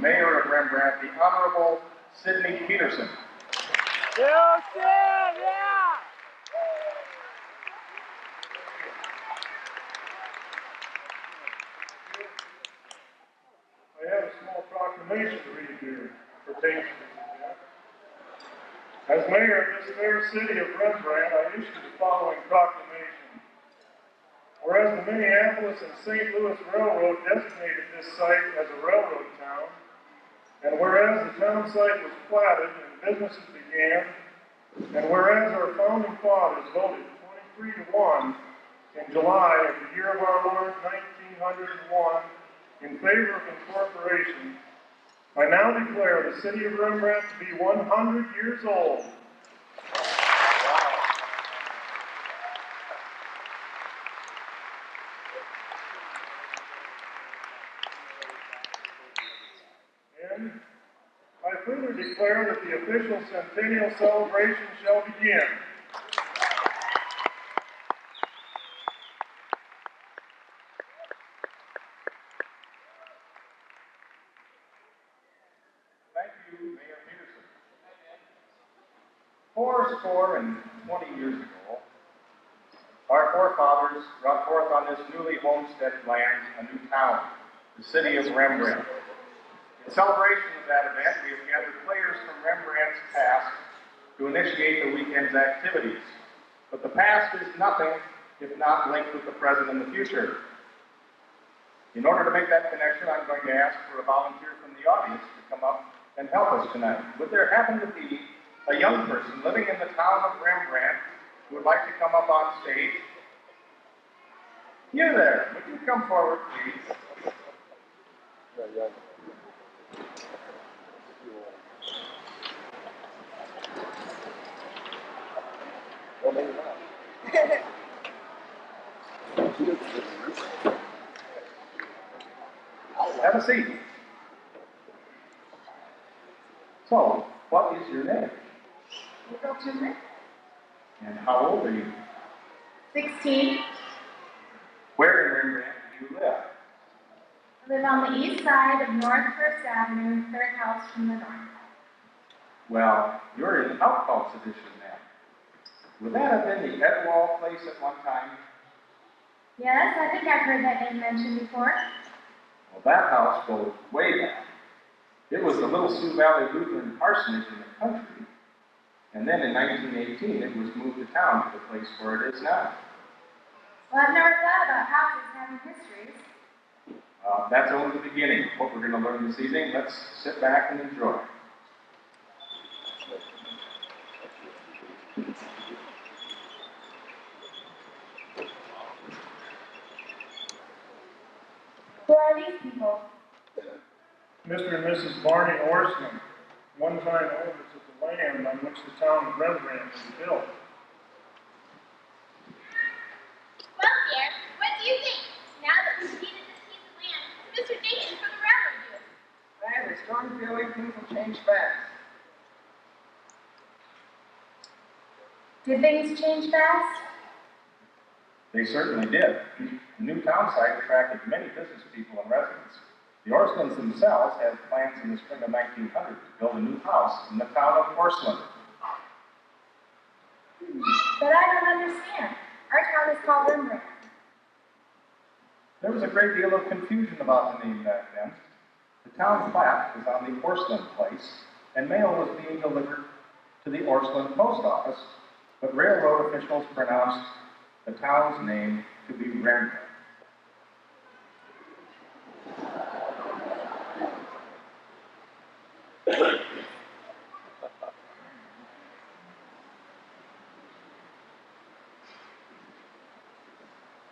Mayor of Rembrandt, the Honorable Sidney Peterson. Yeah, yeah! I have a small proclamation to read here pertaining to this event. As mayor of this fair city of Rembrandt, I issue the following proclamation. Whereas the Minneapolis and St. Louis Railroad designated this site as a railroad town, and whereas the town site was platted and businesses began, and whereas our founding fathers voted 23-1 in July of the year of our Lord 1901 in favor of incorporation, I now declare the city of Rembrandt to be 100 years old. And I further declare that the official centennial celebration shall begin. Thank you, Mayor Peterson. 420 years ago, our forefathers brought forth on this newly homesteaded land a new town, the city of Rembrandt. In celebration of that event, we have gathered players from Rembrandt's past to initiate the weekend's activities. But the past is nothing if not linked with the present and the future. In order to make that connection, I'm going to ask for a volunteer from the audience to come up and help us tonight. Would there happen to be a young person living in the town of Rembrandt who would like to come up on stage? You there, would you come forward, please? Have a seat. So, what is your name? And how old are you? 16. Where in Rembrandt do you live? I live on the east side of North First Avenue, third house from the north. Well, you're in Outhouse edition then. Would that have been the Edwall place at one time? Yes, I think I've heard that name mentioned before. Well, that house goes way back. It was the Little Sioux Valley Lutheran parsonage in the country. And then in 1918, it was moved to town to the place where it is now. Well, I've never thought about houses having histories. That's only the beginning of what we're going to learn this evening. Let's sit back and enjoy. Who are these people? Mr. and Mrs. Barney Orsman, one-time owners of the land on which the town of Rembrandt was built. Well, dear, what do you think? Now that we've deeded this piece of land, Mr. Nathan for the railroad do? I have a strong feeling things will change fast. Did things change fast? They certainly did. The new town site attracted many business people and residents. The Orslands themselves had plans in the spring of 1900 to build a new house in the town of Porcelain. But I don't understand. Our town is called Rembrandt. There was a great deal of confusion about the name back then. The town plat was on the Porcelain place, and mail was being delivered to the Porcelain post office, but railroad officials pronounced the town's name to be Rembrandt.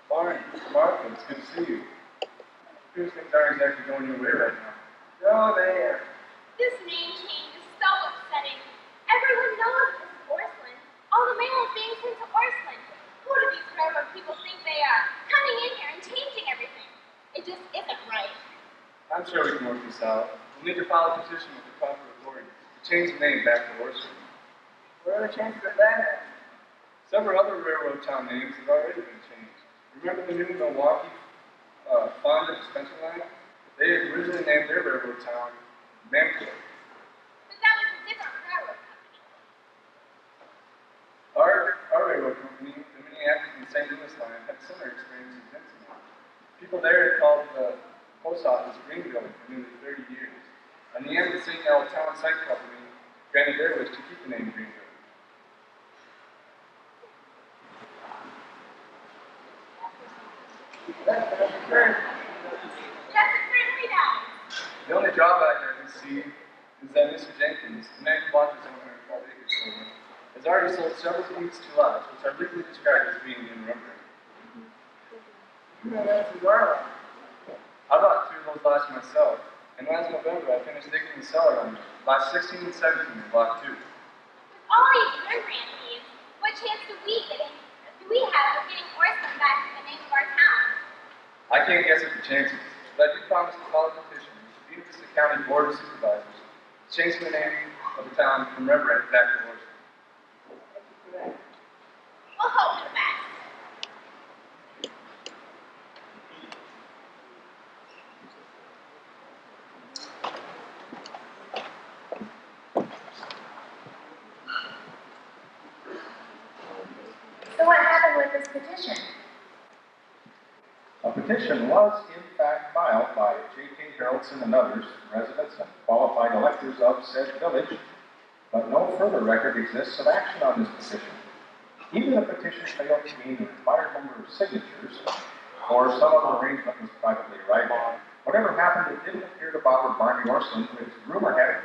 Barney, Martha, it's good to see you. Here's things aren't exactly going your way right now. No, they are. This name change is so upsetting. Everyone knows this is Orslyn. All the mail is being sent to Orslyn. Who do these railroad people think they are? Coming in here and changing everything. It just isn't right. I'm sure we can work this out. We'll need to file a petition with the proper authorities to change the name back to Orslyn. What are the chances of that? Several other railroad town names have already been changed. Remember the new Milwaukee Fonda dispenser line? They originally named their railroad town Memphis. But that was a different railroad company. Our railroad company, the Minneapolis and St. Louis line, had a similar experience in Pennsylvania. People there had called the post office Greenville for nearly 30 years. And the Rembrandt Centennial Town Site Company granted their wish to keep the name Greenville. That's very Yes, it certainly does. The only drawback I can see is that Mr. Jenkins, the man who bought this 112 acres for me, has already sold several deeds to lots, which are legally described as being in Rembrandt. that's Garland. I bought 2 of those lots myself, and last November I finished digging the cellar on them, lots 16 and 17 in block 2. With all these Rembrandt deeds, what chance do we have of getting Orson back to the name of our town? I can't guess at the chances, but I do promise to file a petition with the Butte Vista County Board of Supervisors, changing the name of the town from Rembrandt back to Orson. We'll hope for the best. So what happened with this petition? A petition was, in fact, filed by J.K. Harrelson and others, residents and qualified electors of said village, but no further record exists of action on this petition. Even if a petition failed to gain the required number of signatures, or some other arrangement was privately arrived at, whatever happened, it didn't appear to bother Barney Orson, with rumor had it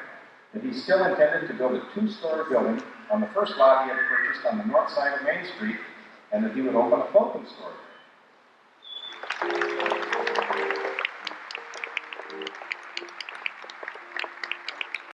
that he still intended to build a 2-story building on the first lot he had purchased on the north side of Main Street, and that he would open a clothing store.